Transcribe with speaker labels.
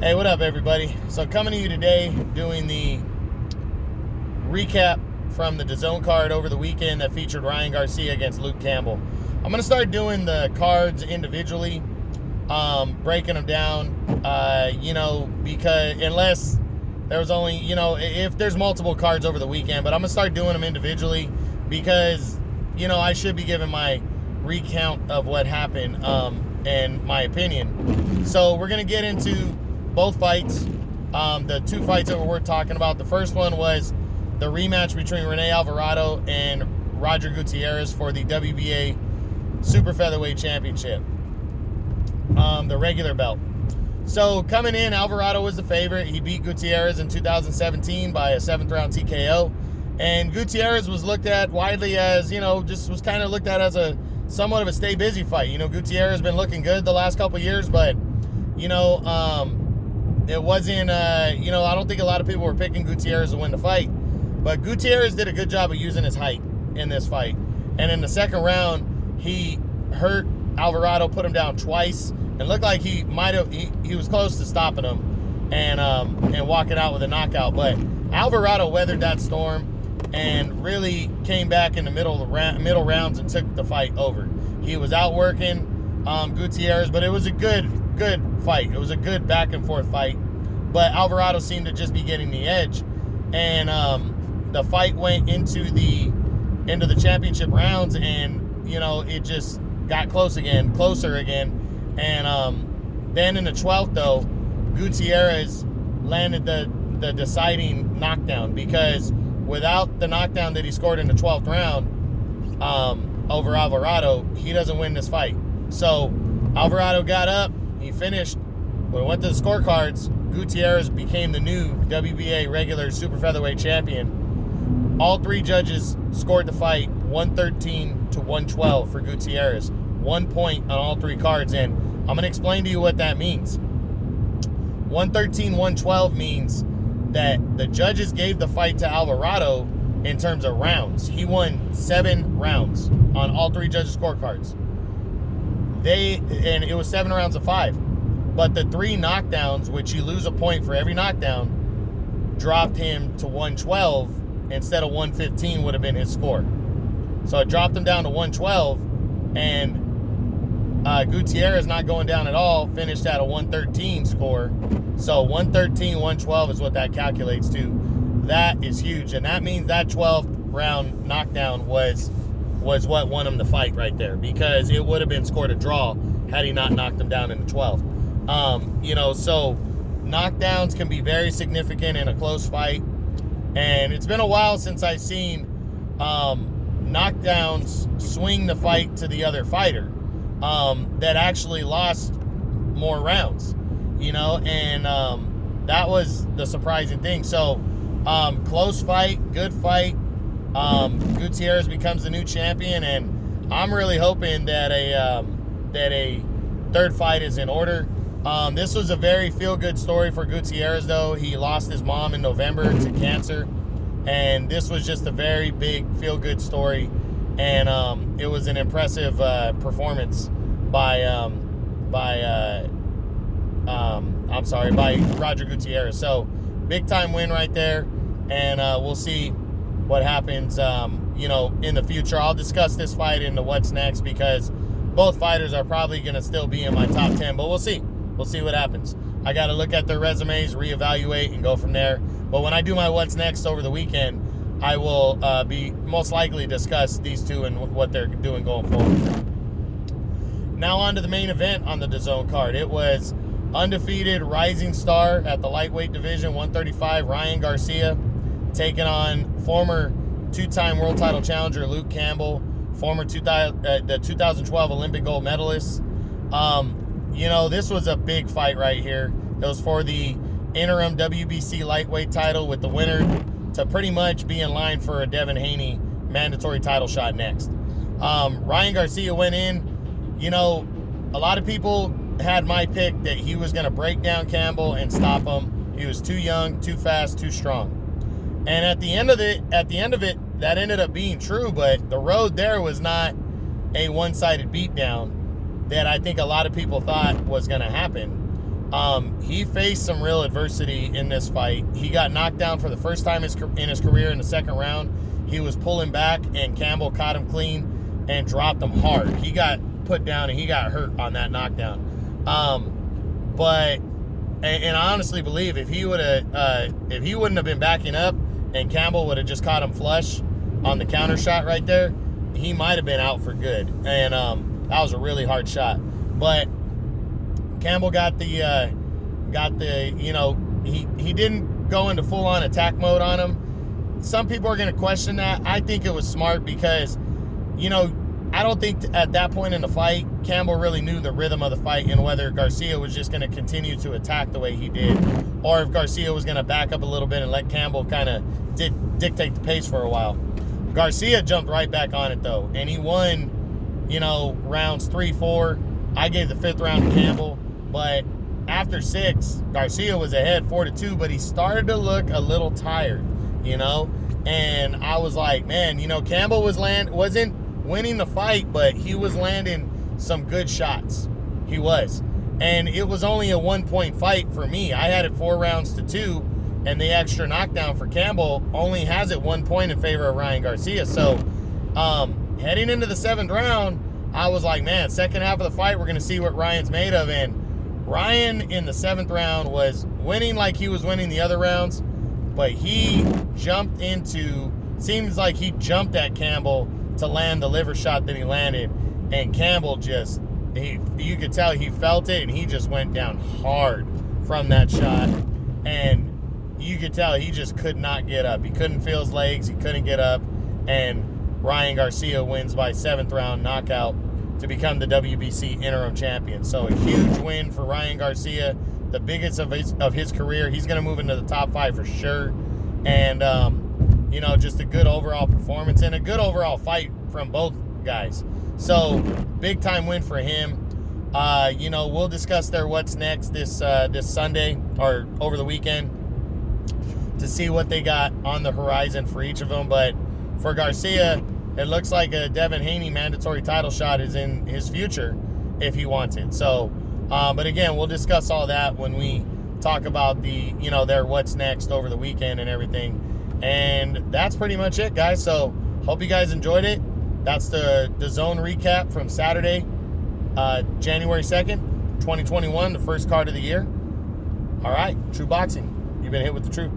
Speaker 1: Hey, what up, everybody? So coming to you today doing the recap from the DAZN card over the weekend that featured Ryan Garcia against Luke Campbell. I'm going to start doing the cards individually, breaking them down, because unless there was only, if there's multiple cards over the weekend, but I'm going to start doing them individually because, I should be giving my recount of what happened and my opinion. So we're going to get into both fights, the two fights that we're talking about. The first one was the rematch between Rene Alvarado and Roger Gutierrez for the WBA Super Featherweight Championship, the regular belt. So coming in, Alvarado was the favorite. He beat Gutierrez in 2017 by a 7th round TKO. And Gutierrez was looked at widely as, just was kind of looked at as a somewhat of a stay busy fight. Gutierrez has been looking good the last couple of years, but, it wasn't, I don't think a lot of people were picking Gutierrez to win the fight. But Gutierrez did a good job of using his height in this fight. And in the second round, he hurt Alvarado, put him down twice. It looked like he was close to stopping him and walking out with a knockout. But Alvarado weathered that storm and really came back in the middle rounds and took the fight over. He was outworking Gutierrez, but it was a good fight. It was a good back and forth fight, but Alvarado seemed to just be getting the edge, and the fight went into the championship rounds, and it just got closer again, and then in the 12th though, Gutierrez landed the deciding knockdown, because without the knockdown that he scored in the 12th round over Alvarado, he doesn't win this fight. So Alvarado got up, he finished. When we went to the scorecards, Gutierrez became the new WBA regular super featherweight champion. All three judges scored the fight 113 to 112 for Gutierrez. 1 point on all three cards, and I'm going to explain to you what that means. 113-112 means that the judges gave the fight to Alvarado in terms of rounds. He won 7 rounds on all three judges' scorecards. And it was 7 rounds of 5. But the 3 knockdowns, which you lose a point for every knockdown, dropped him to 112 instead of 115 would have been his score. So it dropped him down to 112, and Gutierrez, not going down at all, finished at a 113 score. So 113-112 is what that calculates to. That is huge, and that means that 12th round knockdown was what won him the fight right there, because it would have been scored a draw had he not knocked him down in the 12th. So knockdowns can be very significant in a close fight, and it's been a while since I've seen knockdowns swing the fight to the other fighter that actually lost more rounds, and that was the surprising thing. So close fight, good fight. Gutierrez becomes the new champion, and I'm really hoping that a third fight is in order. This was a very feel-good story for Gutierrez, though. He lost his mom in November to cancer, and this was just a very big feel-good story, and it was an impressive performance by Roger Gutierrez. So big-time win right there, and we'll see what happens, in the future. I'll discuss this fight in the what's next, because both fighters are probably going to still be in my top 10, but we'll see. We'll see what happens. I got to look at their resumes, reevaluate, and go from there. But when I do my what's next over the weekend, I will be most likely discuss these two and what they're doing going forward. Now on to the main event on the DAZN card. It was undefeated rising star at the lightweight division, 135, Ryan Garcia, taking on former 2-time world title challenger Luke Campbell, former 2012 Olympic gold medalist. This was a big fight right here. It was for the interim WBC lightweight title, with the winner to pretty much be in line for a Devin Haney mandatory title shot next. Ryan Garcia went in. A lot of people had my pick that he was going to break down Campbell and stop him. He was too young, too fast, too strong. And at the end of it, that ended up being true, but the road there was not a one-sided beatdown that I think a lot of people thought was going to happen. He faced some real adversity in this fight. He got knocked down for the first time in his career in the second round. He was pulling back, and Campbell caught him clean and dropped him hard. He got put down, and he got hurt on that knockdown. But I honestly believe if he wouldn't have been backing up, and Campbell would have just caught him flush on the counter shot right there, he might have been out for good. And that was a really hard shot. But Campbell got the he didn't go into full-on attack mode on him. Some people are going to question that. I think it was smart because, I don't think at that point in the fight, Campbell really knew the rhythm of the fight and whether Garcia was just going to continue to attack the way he did, or if Garcia was going to back up a little bit and let Campbell kind of dictate the pace for a while. Garcia jumped right back on it, though, and he won, rounds 3, 4. I gave the 5th round to Campbell, but after 6, Garcia was ahead 4-2, but he started to look a little tired, and I was like, man, Campbell wasn't winning the fight, but he was landing some good shots. He was. And it was only a 1-point fight for me. I had it 4-2, and the extra knockdown for Campbell only has it 1 point in favor of Ryan Garcia. So heading into the 7th round, I was like, man, second half of the fight, we're going to see what Ryan's made of. And Ryan in the 7th round was winning like he was winning the other rounds, but he seems like he jumped at Campbell to land the liver shot that he landed, and Campbell you could tell he felt it, and he just went down hard from that shot, and you could tell he just could not get up. He couldn't feel his legs, he couldn't get up, and Ryan Garcia wins by 7th round knockout to become the WBC interim champion. So a huge win for Ryan Garcia, the biggest of his career. He's going to move into the top 5 for sure, and just a good overall performance and a good overall fight from both guys. So big time win for him. We'll discuss their what's next this Sunday or over the weekend to see what they got on the horizon for each of them. But for Garcia, it looks like a Devin Haney mandatory title shot is in his future if he wants it. So, but again, we'll discuss all that when we talk about their what's next over the weekend and everything. And that's pretty much it, guys. So hope you guys enjoyed it. That's the DAZN recap from Saturday, January 2nd, 2021, the first card of the year. All right, True Boxing. You've been hit with the truth.